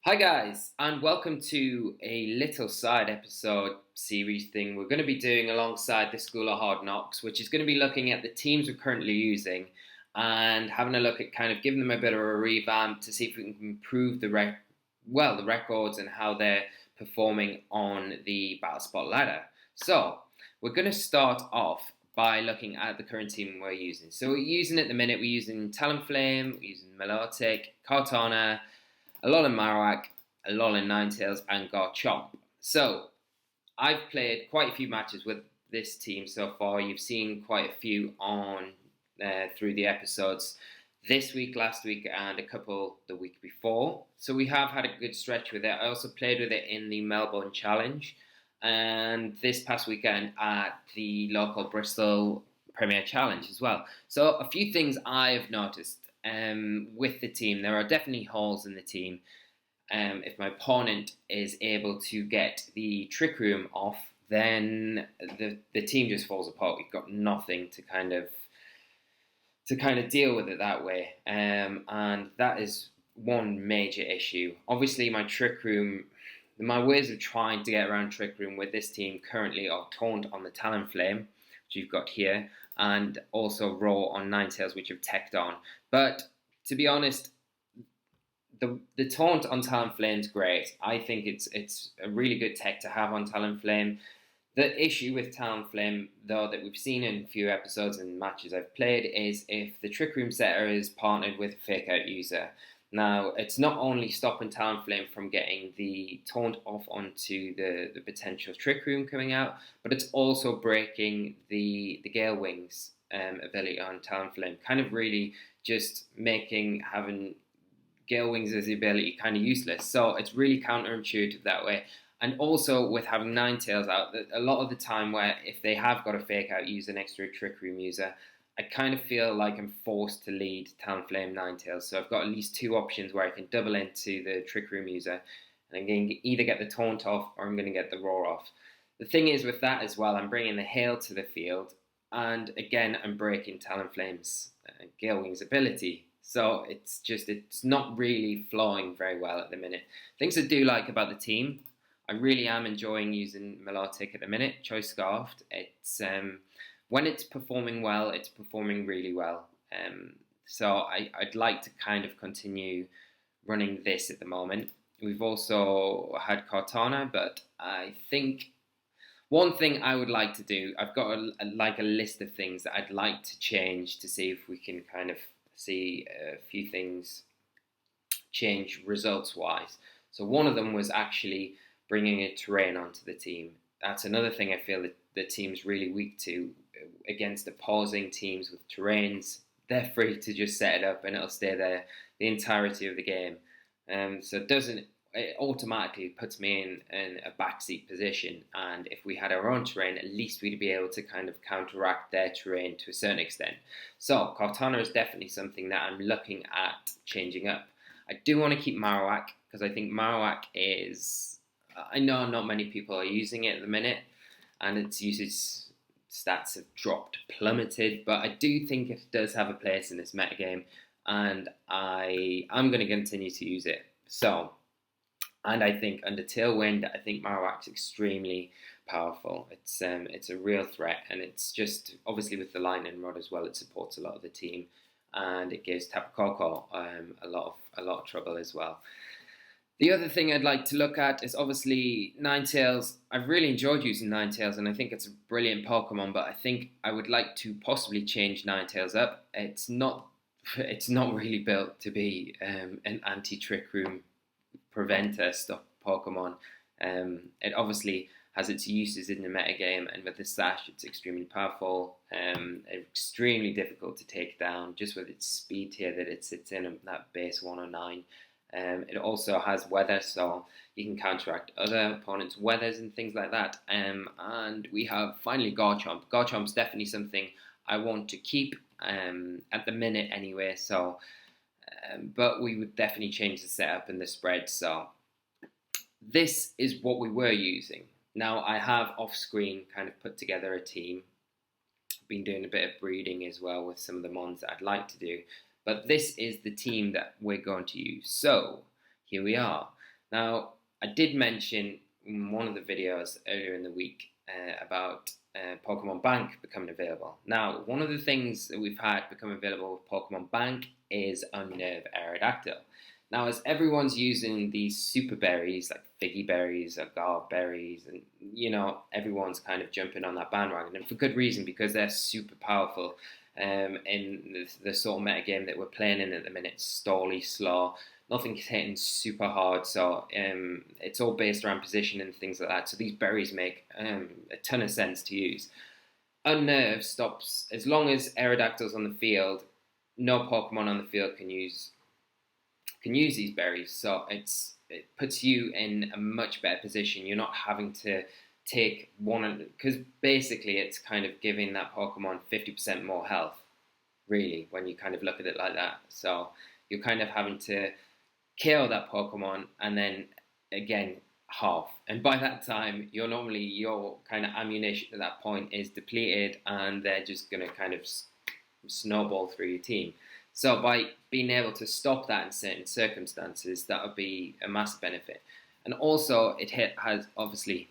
Hi guys, and welcome to a little side episode series thing we're going to be doing alongside the School of Hard Knocks, which is going to be looking at the teams we're currently using and having a look at kind of giving them a bit of a revamp to see if we can improve the records and how they're performing on the Battle Spot ladder. So we're going to start off by looking at the current team we're using. So we're using at the minute, we're using Talonflame, we're using Melodic, Cortana, a lot in Marowak, a lot in Ninetales, and Garchomp. So, I've played quite a few matches with this team so far. You've seen quite a few on through the episodes this week, last week, and a couple the week before. So we have had a good stretch with it. I also played with it in the Melbourne Challenge, and this past weekend at the local Bristol Premier Challenge as well. So a few things I've noticed with the team. There are definitely holes in the team. If my opponent is able to get the Trick Room off, then the team just falls apart. We've got nothing to kind of deal with it that way, and that is one major issue. Obviously, my ways of trying to get around Trick Room with this team currently are Taunt on the Talonflame, which you've got here, and also Roar on Ninetales, which I've teched on. But to be honest, the taunt on Talonflame is great. I think it's a really good tech to have on Talonflame. The issue with Talonflame, though, that we've seen in a few episodes and matches I've played, is if the Trick Room setter is partnered with a fake out user. Now, it's not only stopping Talonflame from getting the taunt off onto the potential Trick Room coming out, but it's also breaking the Gale Wings ability on Talonflame, kind of really just making having Gale Wings as the ability kind of useless. So it's really counterintuitive that way. And also with having Ninetales out, a lot of the time where if they have got a fake out user next to a Trick Room user, I kind of feel like I'm forced to lead Talonflame Ninetales. So I've got at least two options where I can double into the Trick Room user, and I'm going to either get the Taunt off or I'm going to get the Roar off. The thing is with that as well, I'm bringing the Hail to the field, and again I'm breaking Talonflame's Gale Wings ability. So it's not really flowing very well at the minute. Things I do like about the team, I really am enjoying using Melodic at the minute. Choice Scarfed. It's when it's performing well, it's performing really well. So I'd like to kind of continue running this at the moment. We've also had Cortana, but I think one thing I would like to do, I've got a list of things that I'd like to change to see if we can kind of see a few things change results-wise. So one of them was actually bringing a terrain onto the team. That's another thing I feel that the team's really weak to. Against opposing teams with terrains, they're free to just set it up and it'll stay there the entirety of the game. So it automatically puts me in a backseat position, and if we had our own terrain, at least we'd be able to kind of counteract their terrain to a certain extent. So Cortana is definitely something that I'm looking at changing up. I do want to keep Marowak because I think Marowak is, I know not many people are using it at the minute, and its usage stats have plummeted, but I do think it does have a place in this metagame, and I'm going to continue to use it. So, and I think under Tailwind, I think Marowak's extremely powerful. It's a real threat, and it's just obviously with the Lightning Rod as well. It supports a lot of the team, and it gives Tapu Koko a lot of trouble as well. The other thing I'd like to look at is obviously Ninetales. I've really enjoyed using Ninetales, and I think it's a brilliant Pokemon, but I think I would like to possibly change Ninetales up. It's not really built to be an anti-Trick Room preventer stop Pokemon. It obviously has its uses in the metagame, and with the Sash, it's extremely powerful, extremely difficult to take down, just with its speed here that it sits in that base 109. It also has weather, so you can counteract other opponents' weathers and things like that. And we have finally Garchomp. Garchomp's definitely something I want to keep at the minute anyway. So, but we would definitely change the setup and the spread. So this is what we were using. Now I have off-screen kind of put together a team. Been doing a bit of breeding as well with some of the mons that I'd like to do. But this is the team that we're going to use. So here we are. Now, I did mention in one of the videos earlier in the week about Pokemon Bank becoming available. Now, one of the things that we've had become available with Pokemon Bank is Unnerve Aerodactyl. Now, as everyone's using these super berries like Figgy berries, agave berries, and everyone's kind of jumping on that bandwagon, and for good reason because they're super powerful. In the sort of metagame that we're playing in at the minute, stally, slow, nothing's hitting super hard, so it's all based around position and things like that. So these berries make a ton of sense to use. Unnerve stops as long as Aerodactyl's on the field. No Pokemon on the field can use these berries, so it puts you in a much better position. You're not having to take one, because basically it's kind of giving that Pokemon 50% more health, really, when you kind of look at it like that. So you're kind of having to kill that Pokemon and then again half. And by that time, your kind of ammunition at that point is depleted, and they're just going to kind of snowball through your team. So by being able to stop that in certain circumstances, that would be a massive benefit. And also, has obviously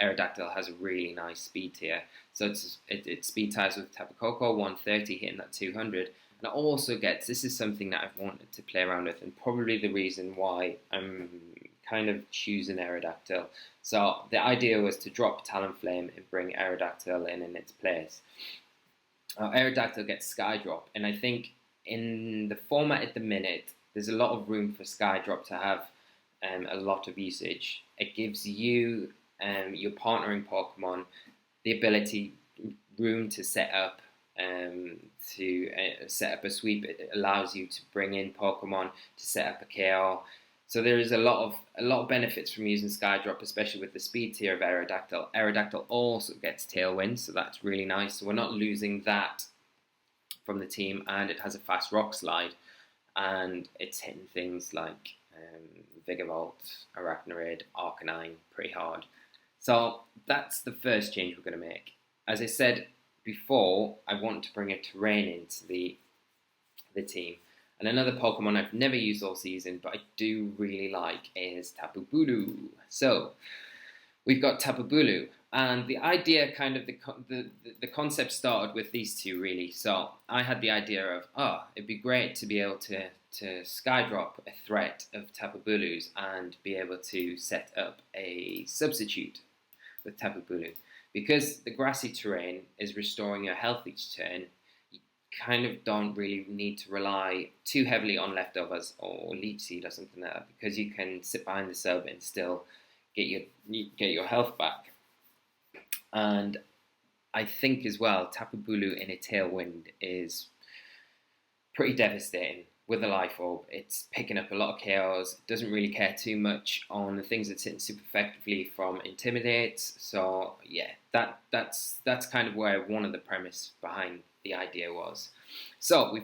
Aerodactyl has a really nice speed tier. So it speed ties with Tapu Koko, 130, hitting that 200. And it also gets, this is something that I've wanted to play around with, and probably the reason why I'm kind of choosing Aerodactyl. So the idea was to drop Talonflame and bring Aerodactyl in its place. Aerodactyl gets Skydrop, and I think in the format at the minute, there's a lot of room for Skydrop to have a lot of usage. It gives you your partnering Pokemon the ability, room to set up a sweep. It allows you to bring in Pokemon to set up a KO. So there is a lot of benefits from using Skydrop, especially with the speed tier of Aerodactyl. Aerodactyl also gets Tailwind, so that's really nice. So we're not losing that from the team, and it has a fast Rock Slide, and it's hitting things like Vigavolt, Arachnoid, Arcanine pretty hard. So that's the first change we're going to make. As I said before, I want to bring a terrain into the team. And another Pokemon I've never used all season, but I do really like, is Tapu Bulu. So we've got Tapu Bulu, and the idea, kind of the concept started with these two really. So I had the idea of, it'd be great to be able to Skydrop a threat of Tapu Bulus and be able to set up a substitute with Tapu Bulu. Because the grassy terrain is restoring your health each turn, you kind of don't really need to rely too heavily on leftovers or Leech Seed or something like that, because you can sit behind the sub and still get your health back. And I think as well, Tapu Bulu in a Tailwind is pretty devastating. With a Life Orb, it's picking up a lot of KOs. It doesn't really care too much on the things that's hitting super effectively from Intimidate. So yeah, that's kind of where one of the premise behind the idea was. So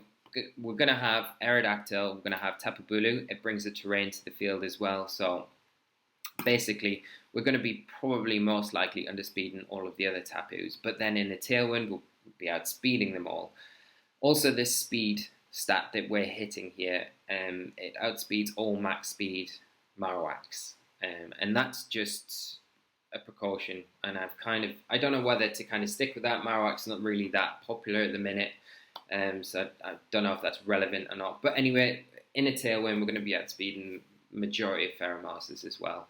we're going to have Aerodactyl, we're going to have Tapu Bulu. It brings the terrain to the field as well. So basically, we're going to be probably most likely underspeeding all of the other Tapus. But then in the Tailwind, we'll be outspeeding them all. Also, this speed stat that we're hitting here, it outspeeds all max speed Marowaks, and that's just a precaution. And I don't know whether to kind of stick with that. Marowak's not really that popular at the minute, so I don't know if that's relevant or not. But anyway, in a Tailwind, we're going to be outspeeding majority of Pheromouses as well.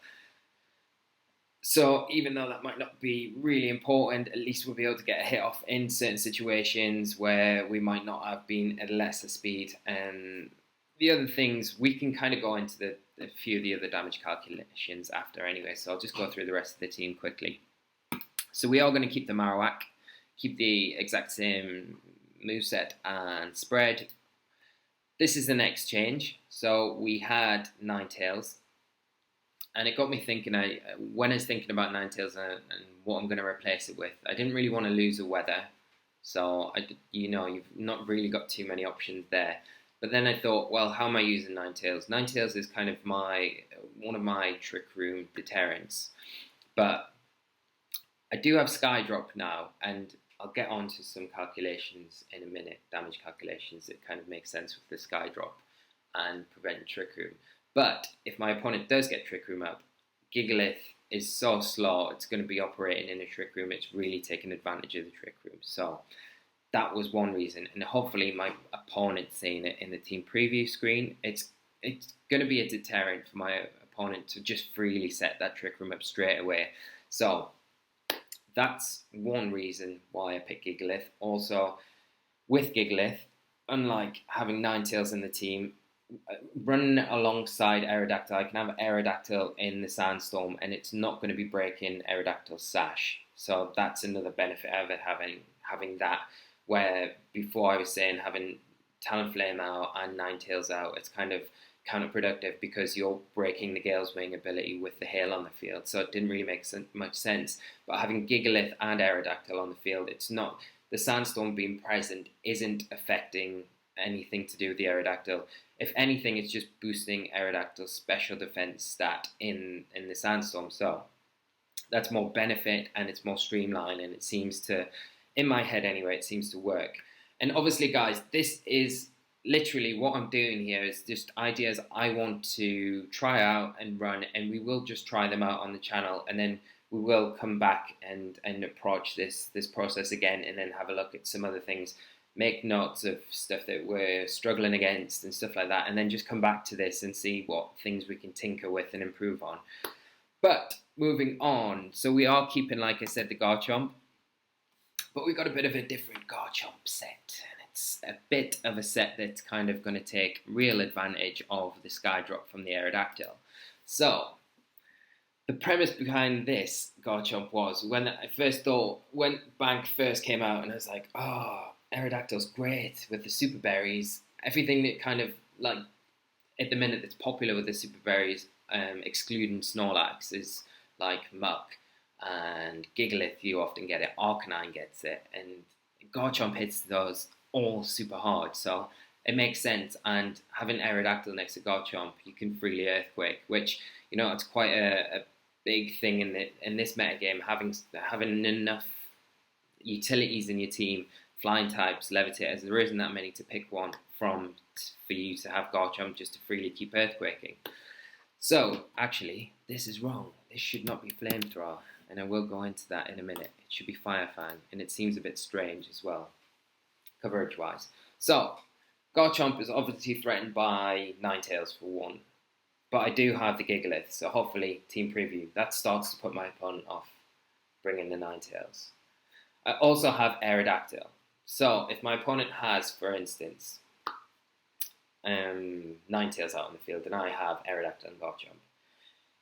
So even though that might not be really important, at least we'll be able to get a hit off in certain situations where we might not have been at a lesser speed. And the other things, we can kind of go into a few of the other damage calculations after anyway, so I'll just go through the rest of the team quickly. So we are going to keep the Marowak, keep the exact same moveset and spread. This is the next change. So we had Ninetales. And it got me thinking, when I was thinking about Ninetales and what I'm going to replace it with, I didn't really want to lose a weather. So, you've not really got too many options there. But then I thought, well, how am I using Ninetales? Ninetales is kind of one of my Trick Room deterrents. But I do have Skydrop now, and I'll get on to some calculations in a minute, damage calculations that kind of make sense with the Skydrop and prevent Trick Room. But if my opponent does get Trick Room up, Gigalith is so slow, it's going to be operating in a Trick Room. It's really taking advantage of the Trick Room. So that was one reason. And hopefully my opponent seeing it in the team preview screen, it's going to be a deterrent for my opponent to just freely set that Trick Room up straight away. So that's one reason why I picked Gigalith. Also, with Gigalith, unlike having Ninetales in the team, running alongside Aerodactyl, I can have Aerodactyl in the Sandstorm, and it's not going to be breaking Aerodactyl's sash. So that's another benefit of it having that. Where before I was saying having Talonflame out and Ninetales out, it's kind of counterproductive because you're breaking the Gale's Wing ability with the hail on the field. So it didn't really make much sense. But having Gigalith and Aerodactyl on the field, it's not, the Sandstorm being present isn't affecting anything to do with the Aerodactyl. If anything, it's just boosting Aerodactyl's special defense stat in the Sandstorm. So that's more benefit and it's more streamlined, and it seems to, in my head anyway, it seems to work. And obviously, guys, this is literally what I'm doing here is just ideas I want to try out and run, and we will just try them out on the channel, and then we will come back and approach this process again, and then have a look at some other things, make notes of stuff that we're struggling against and stuff like that, and then just come back to this and see what things we can tinker with and improve on. But moving on, so we are keeping, like I said, the Garchomp, but we've got a bit of a different Garchomp set. It's a bit of a set that's kind of going to take real advantage of the Skydrop from the Aerodactyl. So, the premise behind this Garchomp was, when I first thought, when Bank first came out, and I was like, oh, Aerodactyl's great with the Super Berries. Everything that kind of, like, at the minute that's popular with the Super Berries, excluding Snorlax, is like Muck. And Gigalith, you often get it, Arcanine gets it, and Garchomp hits those all super hard, so it makes sense. And having Aerodactyl next to Garchomp, you can freely Earthquake, which, you know, it's quite a big thing in this metagame, having enough utilities in your team, flying types, levitators. There isn't that many to pick one from for you to have Garchomp just to freely keep Earthquaking. So, actually, this is wrong. This should not be Flamethrower, and I will go into that in a minute. It should be Fire Fang, and it seems a bit strange as well, coverage-wise. So, Garchomp is obviously threatened by Ninetales for one, but I do have the Gigalith, so hopefully, Team Preview, that starts to put my opponent off bringing the Ninetales. I also have Aerodactyl. So, if my opponent has, for instance, Ninetales out on the field, and I have Aerodactyl and Garchomp.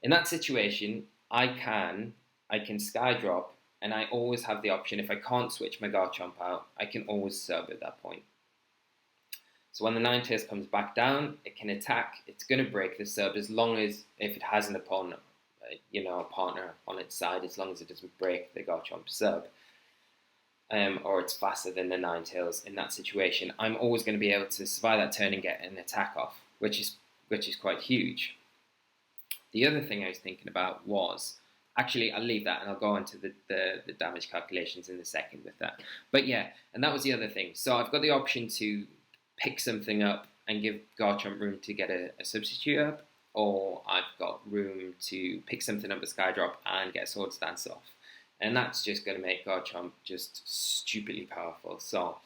In that situation, I can Skydrop, and I always have the option, if I can't switch my Garchomp out, I can always sub at that point. So when the Ninetales comes back down, it can attack, it's going to break the sub as long as, if it has an opponent, a partner on its side, as long as it doesn't break the Garchomp sub. Or it's faster than the Ninetales in that situation, I'm always going to be able to survive that turn and get an attack off, which is quite huge. The other thing I was thinking about was, actually I'll leave that and I'll go on to the damage calculations in a second with that. But yeah, and that was the other thing. So I've got the option to pick something up and give Garchomp room to get a substitute up, or I've got room to pick something up with Skydrop and get a Swords Dance off. And that's just going to make Garchomp just stupidly powerful. So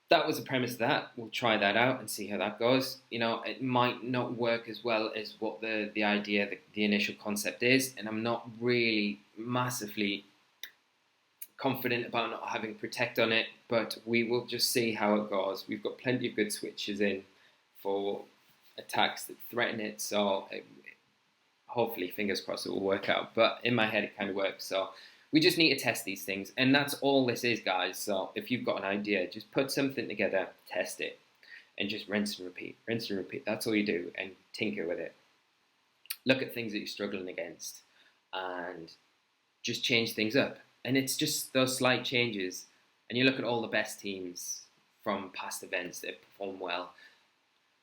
that was the premise of that. We'll try that out and see how that goes. You know, it might not work as well as what the idea, the initial concept is. And I'm not really massively confident about not having Protect on it. But we will just see how it goes. We've got plenty of good switches in for attacks that threaten it. So hopefully, fingers crossed, it will work out. But in my head, it kind of works. So we just need to test these things. And that's all this is, guys. So if you've got an idea, just put something together, test it, and just rinse and repeat. Rinse and repeat. That's all you do. And tinker with it. Look at things that you're struggling against and just change things up. And it's just those slight changes. And you look at all the best teams from past events that perform well.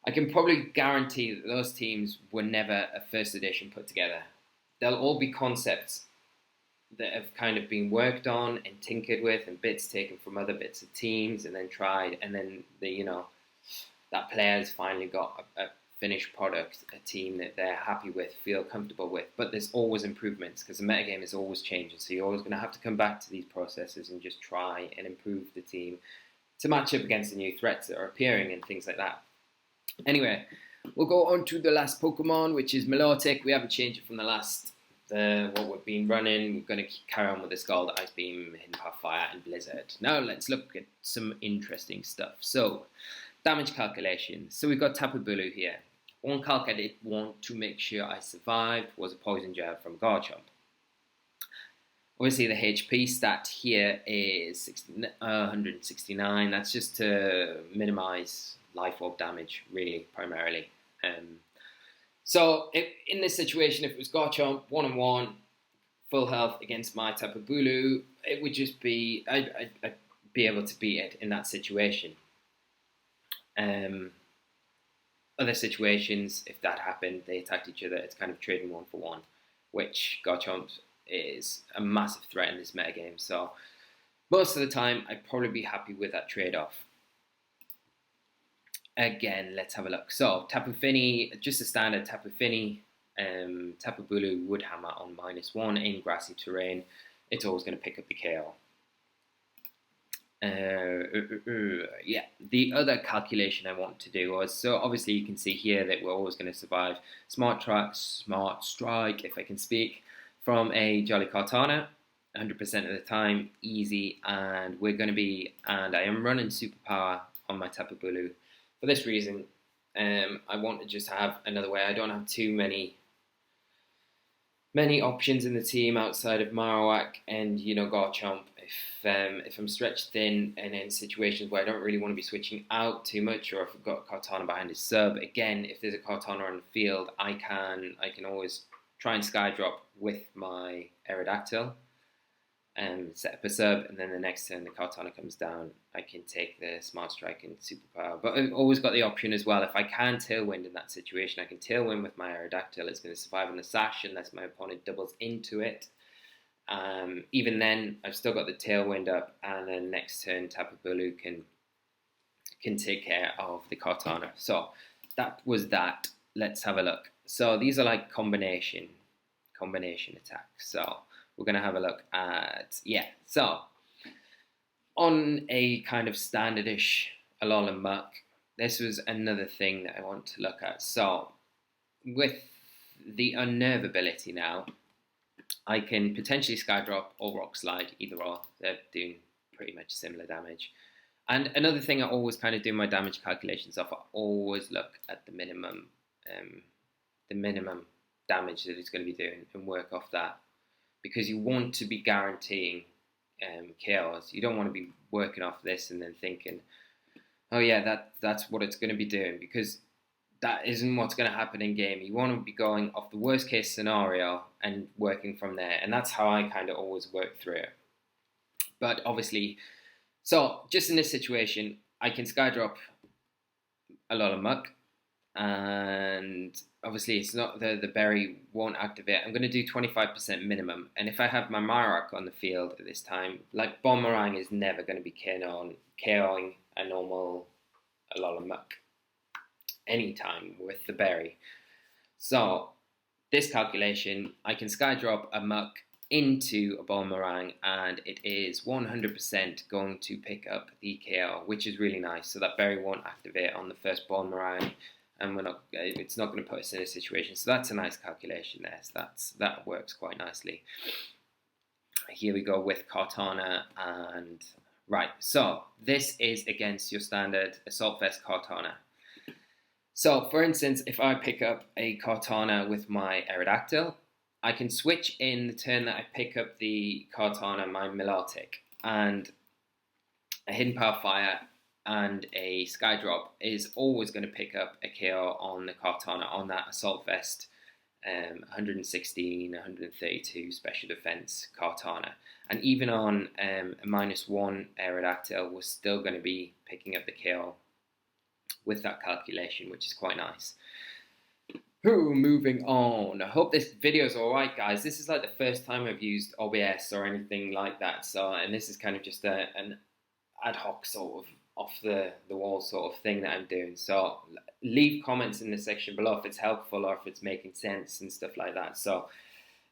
I can probably guarantee that those teams were never a first edition put together. They'll all be concepts that have kind of been worked on and tinkered with, and bits taken from other bits of teams and then tried, and then that player's finally got a finished product, a team that they're happy with, feel comfortable with. But there's always improvements because the metagame is always changing. So you're always going to have to come back to these processes and just try and improve the team to match up against the new threats that are appearing and things like that. Anyway, we'll go on to the last Pokemon, which is Milotic. We haven't changed it from the last what we've been running. We're going to carry on with the Scald, Ice Beam, Hidden Path Fire, and Blizzard. Now let's look at some interesting stuff. So, damage calculation. So we've got Tapu Bulu here. One calc I did want to make sure I survived was a Poison Jab from Garchomp. Obviously the HP stat here is 169. That's just to minimize life orb damage, really, primarily. So in this situation, if it was Garchomp 1-on-1, full health against my Tapu Bulu, it would just be, I'd be able to beat it in that situation. Other situations, if that happened, they attacked each other, it's kind of trading 1-for-1, which Garchomp is a massive threat in this metagame. So most of the time, I'd probably be happy with that trade-off. Again, let's have a look. So Tapu Fini, just a standard Tapu Fini, Tapu Bulu Woodhammer on -1 in grassy terrain. It's always going to pick up the KO. Yeah, the other calculation I want to do was, so obviously you can see here that we're always going to survive Smart Strike, if I can speak, from a Jolly Kartana, 100% of the time, easy, and we're going to be, and I am running Superpower on my Tapu Bulu. For this reason, I want to just have another way. I don't have too many options in the team outside of Marowak and, you know, Garchomp. If I'm stretched thin and in situations where I don't really want to be switching out too much, or if I've got Kartana behind his sub, again, if there's a Kartana on the field, I can always try and Skydrop with my Aerodactyl and set up a sub, and then the next turn the Kartana comes down, I can take the Smart Strike and Superpower. But I've always got the option as well, if I can Tailwind in that situation, I can Tailwind with my Aerodactyl. It's going to survive on the Sash unless my opponent doubles into it. Even then, I've still got the Tailwind up, and then next turn Tapu Bulu can take care of the Kartana. So that was that. Let's have a look. So these are like combination attacks. So we're going to have a look at, yeah, so on a kind of standardish Alolan Muck, this was another thing that I want to look at. So with the Unnerve ability now, I can potentially Skydrop or Rock Slide, either or. They're doing pretty much similar damage. And another thing I always kind of do my damage calculations off, I always look at the minimum damage that it's going to be doing and work off that. Because you want to be guaranteeing KOs. You don't want to be working off this and then thinking, oh yeah, that's what it's going to be doing, because that isn't what's going to happen in game. You want to be going off the worst case scenario and working from there. And that's how I kind of always work through it. But obviously, so just in this situation, I can Skydrop a lot of Muck, and obviously it's not the berry won't activate. I'm going to do 25% minimum, and if I have my Marowak on the field at this time, like Bomberang is never going to be KOing a normal Alolan Muck anytime with the berry. So this calculation, I can Skydrop a Muck into a Bomberang, and it is 100% going to pick up the KO, which is really nice. So that berry won't activate on the first Bomberang, and it's not going to put us in a situation. So that's a nice calculation there. So that works quite nicely. Here we go with Kartana, and right. So this is against your standard Assault Vest Kartana. So for instance, if I pick up a Kartana with my Aerodactyl, I can switch in the turn that I pick up the Kartana, my Milotic, and a Hidden Power Fire and a Skydrop is always going to pick up a KO on the Kartana on that Assault Vest 116, 132 Special Defense Kartana. And even on a -1 Aerodactyl, we're still going to be picking up the KO with that calculation, which is quite nice. Moving on. I hope this video is alright, guys. This is like the first time I've used OBS or anything like that. So, and this is kind of just an ad hoc sort of off the wall sort of thing that I'm doing. So leave comments in the section below if it's helpful or if it's making sense and stuff like that. So,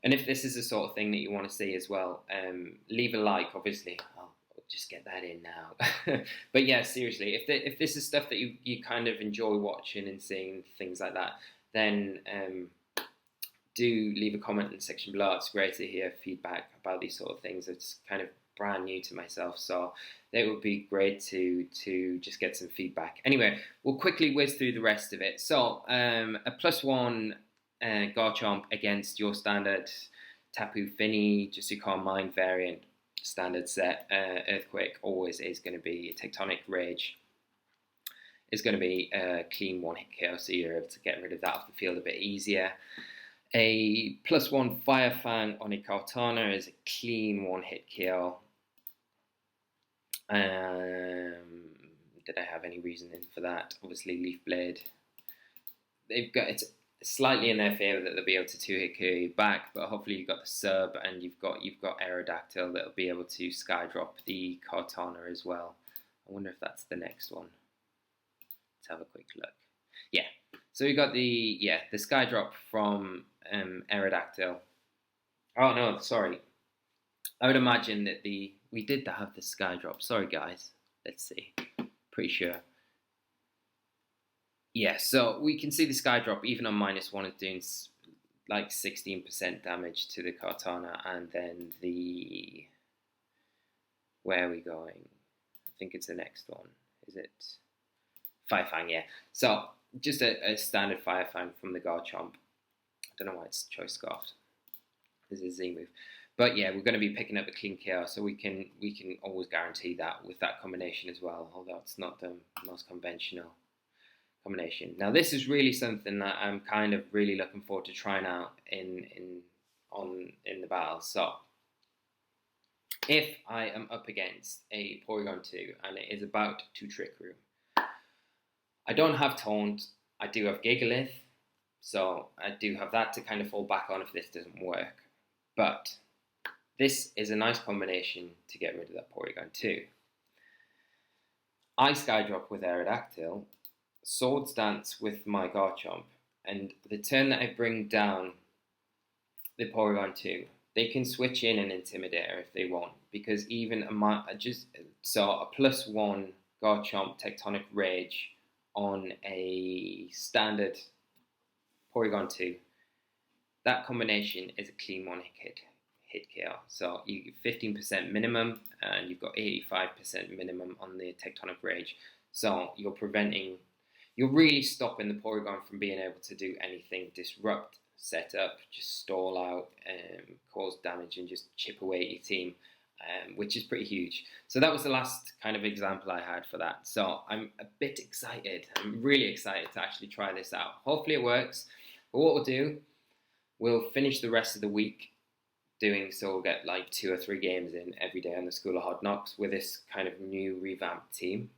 and if this is the sort of thing that you want to see as well, leave a like. Obviously, I'll just get that in now. But yeah, seriously, if this is stuff that you kind of enjoy watching and seeing, things like that, then do leave a comment in the section below. It's great to hear feedback about these sort of things. It's kind of brand new to myself, so it would be great to just get some feedback. Anyway, we'll quickly whiz through the rest of it. So a +1 Garchomp against your standard Tapu Fini, just your Calm Mind variant standard set. Earthquake always is going to be Tectonic Rage. Is going to be a clean one-hit KO, so you're able to get rid of that off the field a bit easier. A +1 Fire Fang on a Kartana is a clean one-hit KO. Did I have any reasoning for that? Obviously, Leaf Blade. They've got it's slightly in their favour that they'll be able to 2-hit KO you back, but hopefully you've got the sub and you've got Aerodactyl that'll be able to Skydrop the Kartana as well. I wonder if that's the next one. Let's have a quick look. Yeah. So we got the Skydrop from Aerodactyl. Oh no, sorry. I would imagine that we did have the Skydrop. Sorry guys. Let's see. Pretty sure. Yeah, so we can see the Skydrop even on -1 is doing like 16% damage to the Kartana, and then where are we going? I think it's the next one. Is it Fire Fang? Yeah. So just a standard Fire Fang from the Garchomp. I don't know why it's Choice Scarfed. This is a Z move. But yeah, we're going to be picking up the clean KO, so we can always guarantee that with that combination as well, although it's not the most conventional combination. Now this is really something that I'm kind of really looking forward to trying out in the battle. So if I am up against a Porygon 2 and it is about to Trick Room, I don't have Taunt, I do have Gigalith, so I do have that to kind of fall back on if this doesn't work. But this is a nice combination to get rid of that Porygon 2. I Skydrop with Aerodactyl, Swords Dance with my Garchomp, and the turn that I bring down the Porygon 2, they can switch in an Intimidator if they want, because even a +1 Garchomp Tectonic Rage on a standard Porygon 2, that combination is a clean one-hit KO. So you get 15% minimum, and you've got 85% minimum on the Tectonic Rage. So you're really stopping the Porygon from being able to do anything, disrupt, set up, just stall out, cause damage, and just chip away at your team, which is pretty huge. So that was the last kind of example I had for that. So I'm a bit excited. I'm really excited to actually try this out. Hopefully it works. But what we'll do, we'll finish the rest of the week doing so. We'll get like 2 or 3 games in every day on the School of Hard Knocks with this kind of new revamped team.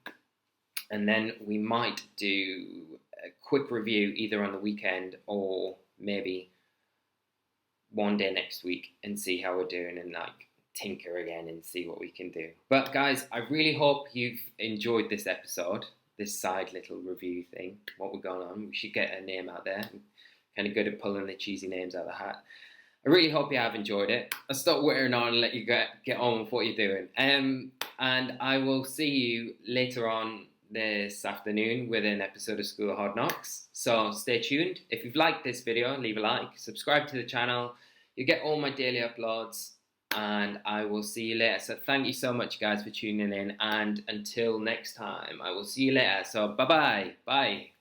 And then we might do a quick review either on the weekend or maybe one day next week and see how we're doing and like tinker again and see what we can do. But guys, I really hope you've enjoyed this episode, this side little review thing, what we're going on. We should get a name out there. I'm kind of good at pulling the cheesy names out of the hat. I really hope you have enjoyed it. I'll stop whittering on and let you get on with what you're doing. And I will see you later on this afternoon with an episode of School of Hard Knocks. So stay tuned. If you've liked this video, leave a like, subscribe to the channel. You get all my daily uploads, and I will see you later. So thank you so much, guys, for tuning in. And until next time, I will see you later. So bye-bye. Bye.